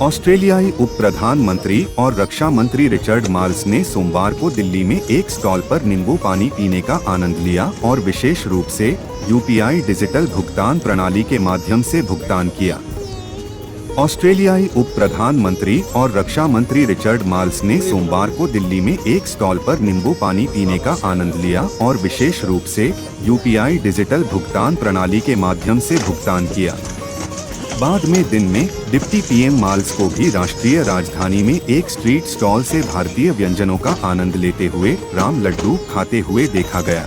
ऑस्ट्रेलियाई उप प्रधानमंत्री और रक्षा मंत्री रिचर्ड मार्ल्स ने सोमवार को दिल्ली में एक स्टॉल पर नींबू पानी पीने का आनंद लिया और विशेष रूप से यूपीआई डिजिटल भुगतान प्रणाली के माध्यम से भुगतान किया। ऑस्ट्रेलियाई उप प्रधानमंत्री और रक्षा मंत्री रिचर्ड मार्ल्स ने सोमवार को दिल्ली में एक स्टॉल पर नींबू पानी पीने का आनंद लिया और विशेष रूप से यूपीआई डिजिटल भुगतान प्रणाली के माध्यम से भुगतान किया। बाद में दिन में डिप्टी पीएम मार्ल्स को भी राष्ट्रीय राजधानी में एक स्ट्रीट स्टॉल से भारतीय व्यंजनों का आनंद लेते हुए राम लड्डू खाते हुए देखा गया।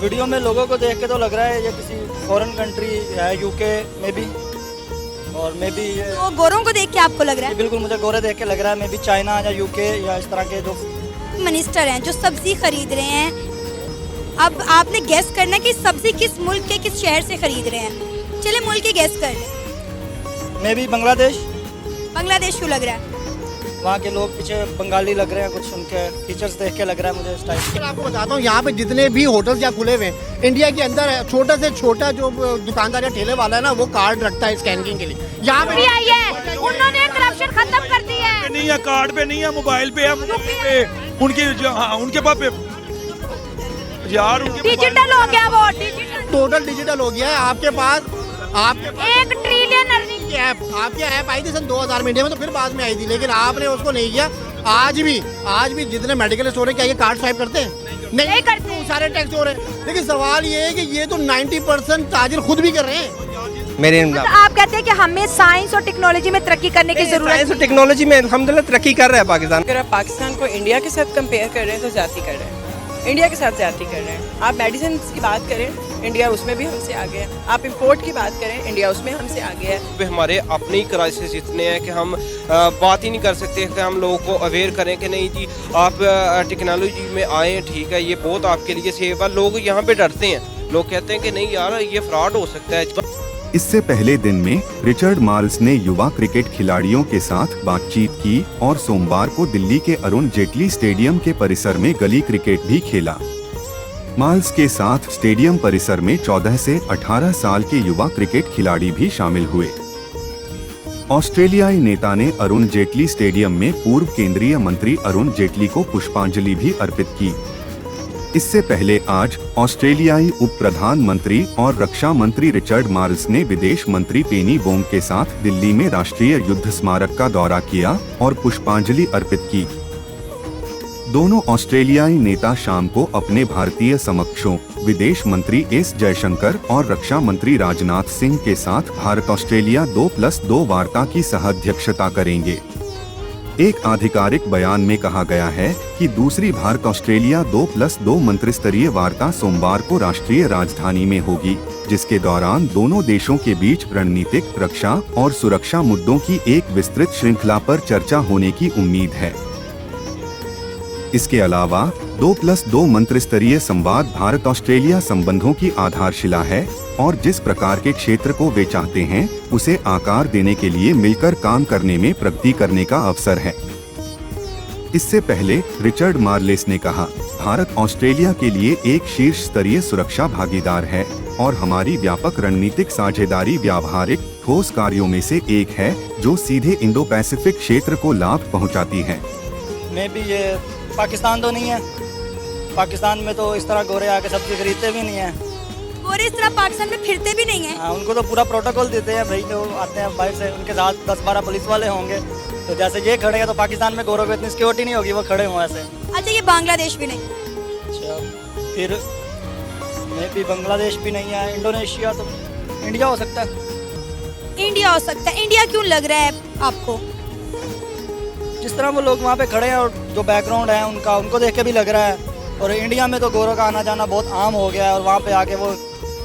वीडियो में लोगों को देख के तो लग रहा है ये किसी फॉरेन कंट्री है, यूके में भी, और मे बी तो गोरों को देख के आपको लग रहा है? बिल्कुल, मुझे गोरे देख के लग रहा है मे बी चाइना या यूके या इस तरह के जो मिनिस्टर हैं जो सब्जी खरीद रहे हैं। अब आपने गेस करना है कि सब्जी किस मुल्क के किस शहर से खरीद रहे हैं। चले मुल्क की गेस कर लें। May be Bangladesh. बांग्लादेश क्यों लग रहा है? वहाँ के लोग पीछे बंगाली लग रहे हैं, कुछ उनके फीचर्स देख के लग रहा है मुझे इस टाइप। आपको बताता हूँ यहाँ पे जितने भी होटल्स या खुले हुए हैं इंडिया के अंदर है, छोटा से छोटा जो दुकानदार या ठेले वाला है ना वो कार्ड रखता है स्कैनिंग के लिए। यहाँ पे आई है, उन्होंने करप्शन खत्म कर दी है। नहीं है, कार्ड पे नहीं है, मोबाइल पे है, उनके पास यार डिजिटल हो गया, वो डिजिटल टोटल डिजिटल हो गया है। आपके पास 1 ट्रिलियन अर्निंग की ऐप, आपकी ऐप आई थी सन 2000 में इंडिया में, तो फिर बाद में आई थी, लेकिन आपने उसको नहीं किया। आज भी जितने मेडिकल स्टोर है क्या ये कार्ड स्वाइप करते हैं? नहीं करते, सारे टैक्स हो रहे हैं। लेकिन सवाल ये है कि ये तो 90% ताजिर खुद भी कर रहे हैं। मेरे तो आप कहते हैं कि हमें साइंस और टेक्नोलॉजी में तरक्की करने की जरूरत है। साइंस और टेक्नोलॉजी में अल्हम्दुलिल्लाह तरक्की कर रहा है पाकिस्तान। अगर आप पाकिस्तान को इंडिया के साथ कंपेयर कर रहे हैं तो ज्यादती कर रहे हैं, इंडिया के साथ ज्यादती कर रहे हैं। आप मेडिसिन की बात करें, इंडिया उसमें भी हमसे आगे है। आप इंपोर्ट की बात करें, इंडिया उसमें हमसे आगे है। हमारे अपने ही क्राइसिस इतने हैं कि हम बात ही नहीं कर सकते कि हम लोगों को अवेयर करें कि नहीं जी आप टेक्नोलॉजी में आए, ठीक है, ये बहुत आपके लिए सेफ है। लोग यहाँ पे डरते हैं, लोग कहते हैं कि नहीं यार ये फ्रॉड हो सकता है। इससे पहले दिन में रिचर्ड मार्ल्स ने युवा क्रिकेट खिलाड़ियों के साथ बातचीत की और सोमवार को दिल्ली के अरुण जेटली स्टेडियम के परिसर में गली क्रिकेट भी खेला। मार्ल्स के साथ स्टेडियम परिसर में 14 से 18 साल के युवा क्रिकेट खिलाड़ी भी शामिल हुए। ऑस्ट्रेलियाई नेता ने अरुण जेटली स्टेडियम में पूर्व केंद्रीय मंत्री अरुण जेटली को पुष्पांजलि भी अर्पित की। इससे पहले आज ऑस्ट्रेलियाई उप प्रधानमंत्री और रक्षा मंत्री रिचर्ड मार्ल्स ने विदेश मंत्री पेनी वोंग के साथ दिल्ली में राष्ट्रीय युद्ध स्मारक का दौरा किया और पुष्पांजलि अर्पित की। दोनों ऑस्ट्रेलियाई नेता शाम को अपने भारतीय समकक्षों विदेश मंत्री एस जयशंकर और रक्षा मंत्री राजनाथ सिंह के साथ भारत ऑस्ट्रेलिया 2+2 वार्ता की सह-अध्यक्षता करेंगे। एक आधिकारिक बयान में कहा गया है कि दूसरी भारत ऑस्ट्रेलिया 2+2 मंत्रिस्तरीय वार्ता सोमवार को राष्ट्रीय राजधानी में होगी, जिसके दौरान दोनों देशों के बीच रणनीतिक, रक्षा और सुरक्षा मुद्दों की एक विस्तृत श्रृंखला पर चर्चा होने की उम्मीद है। इसके अलावा 2+2 मंत्रिस्तरीय संवाद भारत ऑस्ट्रेलिया संबंधों की आधारशिला है और जिस प्रकार के क्षेत्र को वे चाहते हैं उसे आकार देने के लिए मिलकर काम करने में प्रगति करने का अवसर है। इससे पहले रिचर्ड मार्ल्स ने कहा, भारत ऑस्ट्रेलिया के लिए एक शीर्ष स्तरीय सुरक्षा भागीदार है और हमारी व्यापक रणनीतिक साझेदारी व्यावहारिक ठोस कार्यों में से एक है जो सीधे इंडो पैसिफिक क्षेत्र को लाभ पहुंचाती है। मे बी ये पाकिस्तान तो नहीं है, पाकिस्तान में तो इस तरह गोरे आके सब्जी खरीदते भी नहीं है। गोरे इस तरह पाकिस्तान में फिरते भी नहीं है। हाँ, उनको तो पूरा प्रोटोकॉल देते हैं भाई, जो आते हैं बाहर से उनके साथ 10-12 पुलिस वाले होंगे, तो जैसे ये खड़े हैं तो पाकिस्तान में गोरों को इतनी सिक्योरिटी नहीं होगी वो खड़े हुए ऐसे। अच्छा, ये बांग्लादेश भी नहीं? अच्छा, फिर मे बी बांग्लादेश भी नहीं है, इंडोनेशिया तो इंडिया हो सकता है। इंडिया हो सकता है। इंडिया क्यों लग रहा है आपको? जिस तरह वो लोग वहाँ पे खड़े हैं और जो बैकग्राउंड है उनका, उनको देख के भी लग रहा है। और इंडिया में तो गोरों का आना जाना बहुत आम हो गया है और वहाँ पे आके वो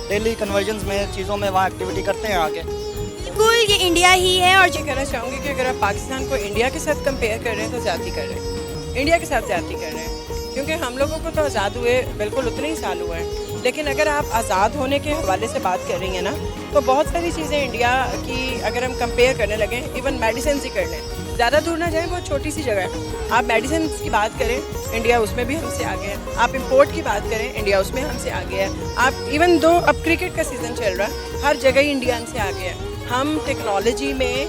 डेली कन्वर्जन्स में चीज़ों में वहाँ एक्टिविटी करते हैं आके। बिल्कुल, ये इंडिया ही है। और ये कहना चाहूँगी कि अगर आप पाकिस्तान को इंडिया के साथ कंपेयर कर रहे हैं तो ज्यादती कर रहे हैं, इंडिया के साथ ज्यादती कर रहे हैं, क्योंकि हम लोगों को तो आज़ाद हुए बिल्कुल उतने ही साल हुए हैं। लेकिन अगर आप आज़ाद होने के हवाले से बात कर रही हैं ना, तो बहुत सारी चीज़ें इंडिया की अगर हम कंपेयर करने लगे, इवन मेडिसिन ही कर लें, ज़्यादा दूर ना जाएं, बहुत छोटी सी जगह है। आप मेडिसिन की बात करें, इंडिया उसमें भी हमसे आगे है। आप इंपोर्ट की बात करें, इंडिया उसमें हमसे आगे है। आप इवन दो अब क्रिकेट का सीज़न चल रहा है, हर जगह ही इंडिया हमसे आगे है। हम टेक्नोलॉजी में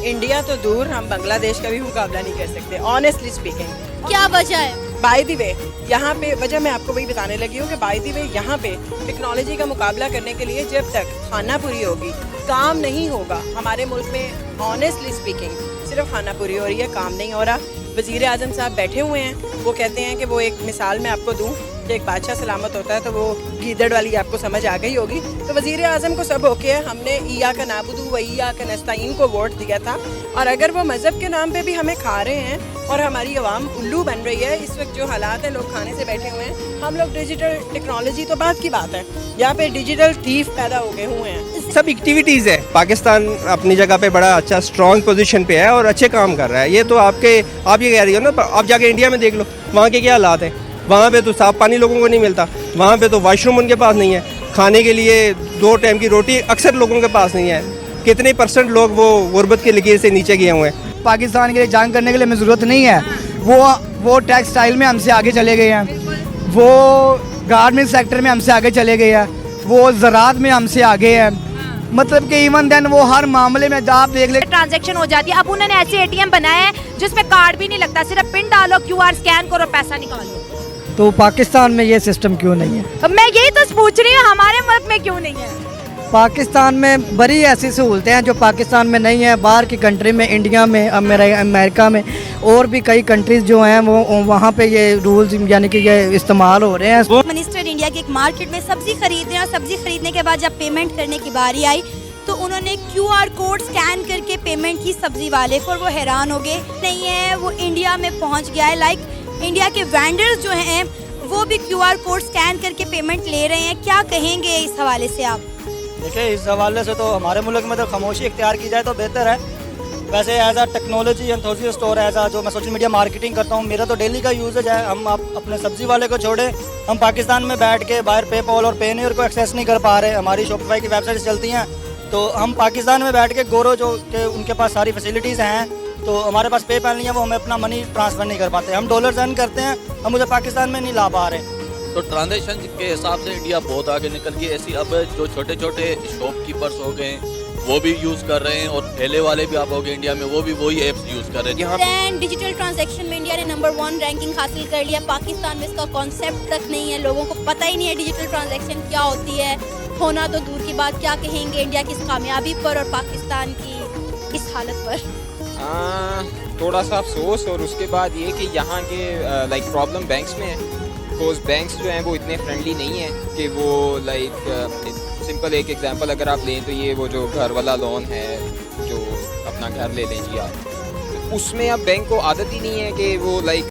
इंडिया तो दूर, हम बांग्लादेश का भी मुकाबला नहीं कर सकते, ऑनेस्टली स्पीकिंग। क्या वजह है? बाय द वे, यहाँ पे वजह मैं आपको वही बताने लगी हूँ कि बाय द वे यहाँ पे टेक्नोलॉजी का मुकाबला करने के लिए जब तक खानापुरी होगी, काम नहीं होगा हमारे मुल्क में। ऑनेस्टली स्पीकिंग सिर्फ खानापुरी हो रही है, काम नहीं हो रहा। वज़ीर आज़म साहब बैठे हुए हैं, वो कहते हैं कि वो एक मिसाल मैं आपको दूँ कि एक बादशाह सलामत होता है तो वो गीदड़ वाली आपको समझ आ गई होगी। तो वज़ीर आज़म को सब ओके है, हमने ईया का नाबुदू व ईया का नस्ताइन को वोट दिया था, और अगर वो मज़हब के नाम पे भी हमें खा रहे हैं और हमारी आवाम उल्लू बन रही है, इस वक्त जो हालात है, लोग खाने से बैठे हुए हैं, हम लोग डिजिटल टेक्नोलॉजी तो बात की बात है, यहाँ पे डिजिटल थीफ पैदा हो गए हुए हैं। सब एक्टिविटीज़ है। पाकिस्तान अपनी जगह पे बड़ा अच्छा स्ट्रॉन्ग पोजीशन पे है और अच्छे काम कर रहा है। ये तो आप ये कह रही हो ना, आप जाके इंडिया में देख लो वहाँ के क्या हालात हैं। वहाँ पे तो साफ पानी लोगों को नहीं मिलता, वहाँ पे तो वॉशरूम उनके पास नहीं है, खाने के लिए 2 टाइम की रोटी अक्सर लोगों के पास नहीं है। कितने % लोग वो गुर्बत की लकीर से नीचे गए हुए हैं। पाकिस्तान के लिए जंग करने के लिए हमें ज़रूरत नहीं है। वो टेक्सटाइल में हमसे आगे चले गए हैं, वो गारमेंट सेक्टर में हमसे आगे चले गए हैं, वो ज़राअत में हमसे आगे हैं। मतलब कि इवन देन वो हर मामले में आप देख ले ट्रांजैक्शन हो जाती है। अब उन्होंने ऐसे एटीएम बनाए हैं जिसमें कार्ड भी नहीं लगता, सिर्फ पिन डालो, QR स्कैन करो, पैसा निकालो। तो पाकिस्तान में ये सिस्टम क्यों नहीं है? अब मैं यही तो पूछ रही हूँ, हमारे मुल्क में क्यों नहीं है? पाकिस्तान में बड़ी ऐसी सहूलतें हैं जो पाकिस्तान में नहीं है। बाहर की कंट्री में, इंडिया में, अमेरिका में और भी कई कंट्रीज जो हैं वो वहाँ पे ये रूल्स यानी कि ये इस्तेमाल हो रहे हैं। मिनिस्टर इंडिया के एक मार्केट में सब्जी खरीद रहे हैं और सब्जी खरीदने के बाद जब पेमेंट करने की बारी आई तो उन्होंने QR कोड स्कैन करके पेमेंट की सब्जी वाले को, और वो हैरान हो गए। नहीं है, वो इंडिया में पहुँच गया है। लाइक इंडिया के वेंडर्स जो हैं वो भी QR कोड स्कैन करके पेमेंट ले रहे हैं। क्या कहेंगे इस हवाले से आप? देखिए, इस हवाले से तो हमारे मुल्क में तो खामोशी इख्तियार की जाए तो बेहतर है। वैसे एज आ टेक्नोलॉजी एंथुसियास्ट और एज आ जो मैं सोशल मीडिया मार्केटिंग करता हूँ, मेरा तो डेली का यूजेज है। हम अपने सब्जी वाले को छोड़े, हम पाकिस्तान में बैठ के बाहर पेपॉल और पेनीयर को एक्सेस नहीं कर पा रहे। हमारी शॉपिफाई की वेबसाइट्स चलती हैं, तो हम पाकिस्तान में बैठ के गोरो जो के उनके पास सारी फैसिलिटीज़ हैं, तो हमारे पास पेपैल नहीं है, वो हमें अपना मनी ट्रांसफ़र नहीं कर पाते। हम डॉलर्स अर्न करते हैं, हम उसे पाकिस्तान में नहीं ला पा रहे। तो ट्रांजेक्शन के हिसाब से इंडिया बहुत आगे निकल गई। ऐसी अब जो छोटे छोटे शॉपकीपर्स हो गए वो भी यूज़ कर रहे हैं, और ठेले वाले भी आप हो गए इंडिया में, वो भी वही ऐप्स यूज़ कर रहे हैं। डिजिटल ट्रांजैक्शन में इंडिया ने नंबर 1 रैंकिंग हासिल कर लिया। पाकिस्तान में इसका कॉन्सेप्ट तक नहीं है, लोगों को पता ही नहीं है डिजिटल ट्रांजैक्शन क्या होती है। होना तो दूर की बात, क्या कहेंगे इंडिया की इस कामयाबी पर और पाकिस्तान की इस हालत पर? थोड़ा सा अफसोस, और उसके बाद ये कि यहाँ के लाइक प्रॉब्लम बैंक्स में है। बिकॉज बैंक्स जो हैं वो इतने फ्रेंडली नहीं हैं कि वो लाइक सिंपल एक एग्जांपल अगर आप लें तो ये वो जो घर वाला लोन है, जो अपना घर ले लें जी आप, तो उसमें अब बैंक को आदत ही नहीं है कि वो लाइक